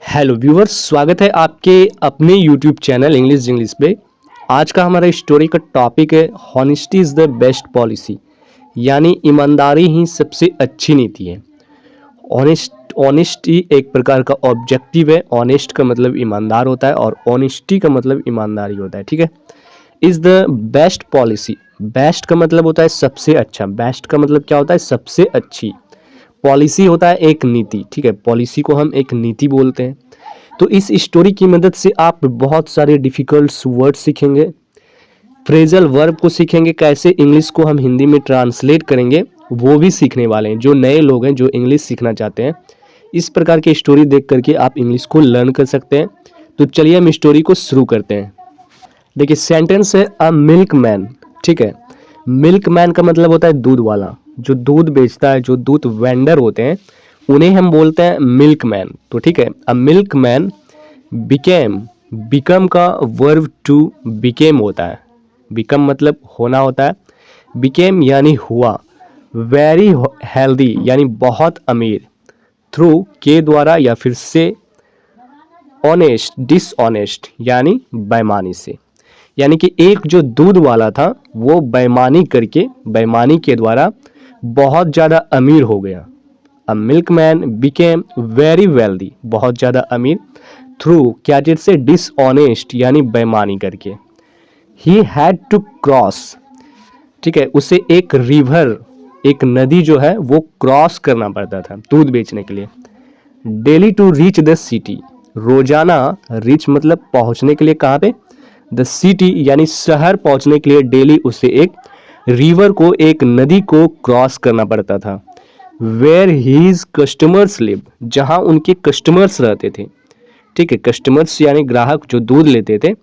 Hello viewers, स्वागत है आपके अपने यूट्यूब चैनल इंग्लिश पे। आज का हमारा स्टोरी का टॉपिक है honesty is the best policy, यानी ईमानदारी ही सबसे अच्छी नीति है। ऑनेस्टी एक प्रकार का ऑब्जेक्टिव है। ऑनेस्ट का मतलब ईमानदार होता है और ऑनेस्टी का मतलब ईमानदारी होता है, ठीक है। Is the best policy, best का मतलब होता है सबसे अच्छा। बेस्ट का मतलब क्या होता है? सबसे अच्छी। पॉलिसी होता है एक नीति, ठीक है। पॉलिसी को हम एक नीति बोलते हैं। तो इस स्टोरी की मदद से आप बहुत सारे डिफ़िकल्ट वर्ड सीखेंगे, फ्रेजल वर्ब को सीखेंगे, कैसे इंग्लिश को हम हिंदी में ट्रांसलेट करेंगे वो भी सीखने वाले हैं। जो नए लोग हैं जो इंग्लिश सीखना चाहते हैं, इस प्रकार की स्टोरी देख करके आप इंग्लिश को लर्न कर सकते हैं। तो चलिए हम स्टोरी को शुरू करते हैं। देखिए, सेंटेंस है अ मिल्क मैन, ठीक है। मिल्क मैन का मतलब होता है दूध वाला, जो दूध बेचता है, जो दूध वेंडर होते हैं उन्हें हम बोलते हैं मिल्क मैन। तो ठीक है, a milk man became, become का वर्ब टू बिकेम होता है। बिकम मतलब होना होता है, बिकेम यानी हुआ। वेरी हेल्दी यानी बहुत अमीर, थ्रू के द्वारा या फिर से, ऑनेस्ट डिसऑनेस्ट यानी बेईमानी से। यानी कि एक जो दूध वाला था वो बेईमानी करके, बेईमानी के द्वारा बहुत ज़्यादा अमीर हो गया। A milk man became very wealthy, बहुत ज़्यादा अमीर, थ्रू क्या चीज़ से? डिसऑनेस्ट यानी बेईमानी करके। ही हैड टू क्रॉस, ठीक है, उसे एक रिवर, एक नदी जो है वो क्रॉस करना पड़ता था दूध बेचने के लिए। Daily to reach the city, रोजाना, रीच मतलब पहुंचने के लिए, कहाँ पे? द सिटी यानी शहर पहुंचने के लिए डेली उसे एक रिवर को, एक नदी को क्रॉस करना पड़ता था। वेयर हीज कस्टमर्स लिव, जहाँ उनके कस्टमर्स रहते थे, ठीक है। कस्टमर्स यानी ग्राहक जो दूध लेते थे,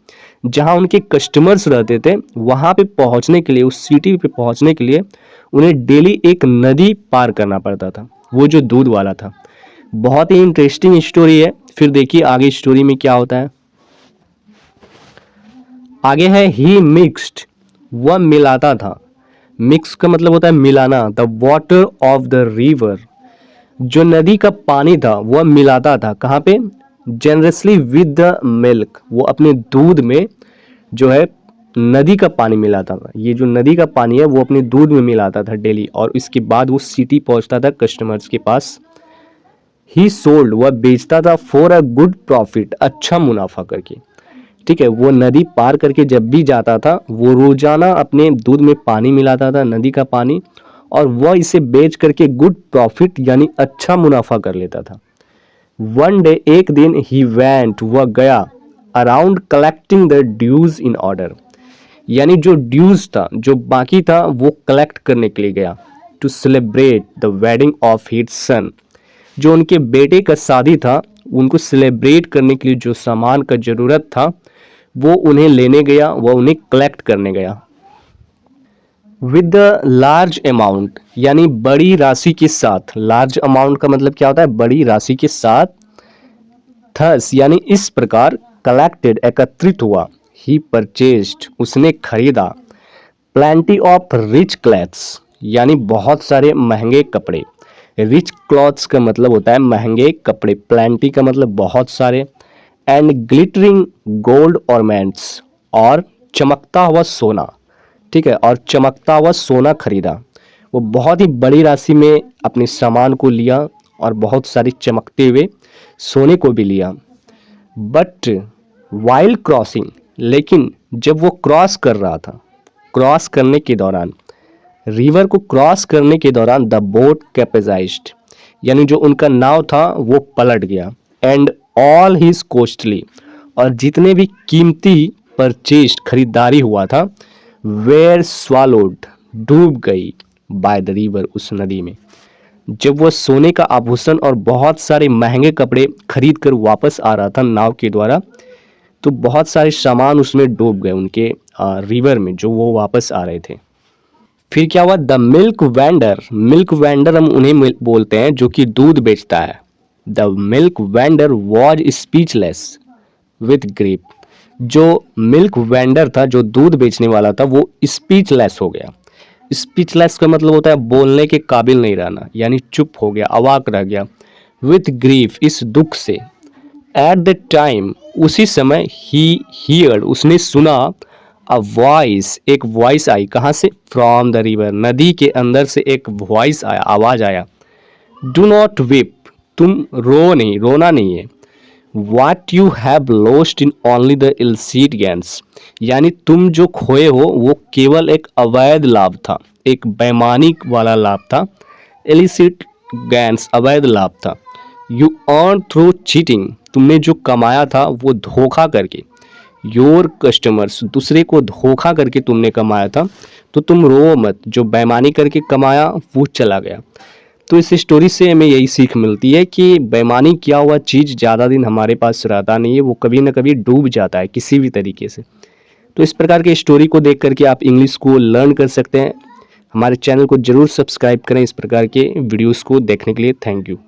जहाँ उनके कस्टमर्स रहते थे वहाँ पे पहुँचने के लिए, उस सिटी पे पहुँचने के लिए उन्हें डेली एक नदी पार करना पड़ता था, वो जो दूध वाला था। बहुत ही इंटरेस्टिंग स्टोरी है। फिर देखिए आगे स्टोरी में क्या होता है। आगे है ही मिक्स्ड, वह मिलाता था। मिक्स का मतलब होता है मिलाना। The water of the river, जो नदी का पानी था वह मिलाता था, कहाँ पे? जेनरसली विद द मिल्क, वो अपने दूध में जो है नदी का पानी मिलाता था। ये जो नदी का पानी है वो अपने दूध में मिलाता था डेली, और इसके बाद वो सिटी पहुंचता था कस्टमर्स के पास। ही सोल्ड, वह बेचता था, फॉर अ गुड प्रॉफिट, अच्छा मुनाफा करके, ठीक है। वो नदी पार करके जब भी जाता था वो रोजाना अपने दूध में पानी मिलाता था, नदी का पानी, और वह इसे बेच करके गुड प्रॉफिट यानी अच्छा मुनाफा कर लेता था। वन डे, एक दिन, ही वेंट, वह गया, around collecting the dues in order, यानी जो ड्यूज था, जो बाकी था, वो कलेक्ट करने के लिए गया। To celebrate the wedding of his son, जो उनके बेटे का शादी था, उनको सेलिब्रेट करने के लिए जो सामान का ज़रूरत था वो उन्हें लेने गया, वह उन्हें कलेक्ट करने गया। विद द लार्ज अमाउंट, यानी बड़ी राशि के साथ। लार्ज अमाउंट का मतलब क्या होता है? बड़ी राशि के साथ। थस यानी इस प्रकार, कलेक्टेड एकत्रित हुआ, ही परचेज्ड उसने खरीदा, प्लेंटी ऑफ रिच क्लॉथ्स यानी बहुत सारे महंगे कपड़े। रिच क्लॉथ्स का मतलब होता है महंगे कपड़े, प्लेंटी का मतलब बहुत सारे, एंड ग्लिटरिंग गोल्ड ऑर्नामेंट्स, और चमकता हुआ सोना, ठीक है, और चमकता हुआ सोना खरीदा। वो बहुत ही बड़ी राशि में अपने सामान को लिया और बहुत सारी चमकते हुए सोने को भी लिया। बट वाइल क्रॉसिंग, लेकिन जब वो क्रॉस कर रहा था, क्रॉस करने के दौरान, रिवर को क्रॉस करने के दौरान, द बोट कैपेजाइज्ड, यानी जो उनका नाव था वो पलट गया। एंड ऑल हिज कॉस्टली, और जितने भी कीमती परचेज खरीदारी हुआ था, वेयर स्वालोड, डूब गई, बाय द रिवर, उस नदी में। जब वह सोने का आभूषण और बहुत सारे महंगे कपड़े खरीद कर वापस आ रहा था नाव के द्वारा, तो बहुत सारे सामान उसमें डूब गए उनके रिवर में, जो वो वापस आ रहे थे। फिर क्या हुआ? The milk vendor, milk vendor हम उन्हें बोलते हैं जो कि दूध बेचता है। The milk vendor was speechless with grief, जो मिल्क वेंडर था, जो दूध बेचने वाला था, वो स्पीचलेस हो गया। स्पीचलेस का मतलब होता है बोलने के काबिल नहीं रहना, यानी चुप हो गया, अवाक रह गया। विथ ग्रीफ, इस दुख से। एट द टाइम, उसी समय, ही हियर्ड, उसने सुना, अ वॉइस, एक वॉइस आई, कहाँ से? फ्रॉम द रिवर, नदी के अंदर से एक वॉइस आया, आवाज आया, डू नॉट वीप, तुम रो नहीं, रोना नहीं है, what you have lost in only the illicit gains, यानी तुम जो खोए हो वो केवल एक अवैध लाभ था, एक बेईमानी वाला लाभ था, इलिसिट गेन्स, अवैध लाभ था, यू अर्न थ्रू चीटिंग, तुमने जो कमाया था वो धोखा करके, योर कस्टमर्स, दूसरे को धोखा करके तुमने कमाया था, तो तुम रो मत, जो बेईमानी करके कमाया वो चला गया। तो इस स्टोरी से हमें यही सीख मिलती है कि बेईमानी किया हुआ चीज़ ज़्यादा दिन हमारे पास रहता नहीं है, वो कभी ना कभी डूब जाता है किसी भी तरीके से। तो इस प्रकार के स्टोरी को देख करके आप इंग्लिश को लर्न कर सकते हैं। हमारे चैनल को ज़रूर सब्सक्राइब करें इस प्रकार के वीडियोस को देखने के लिए। Thank you.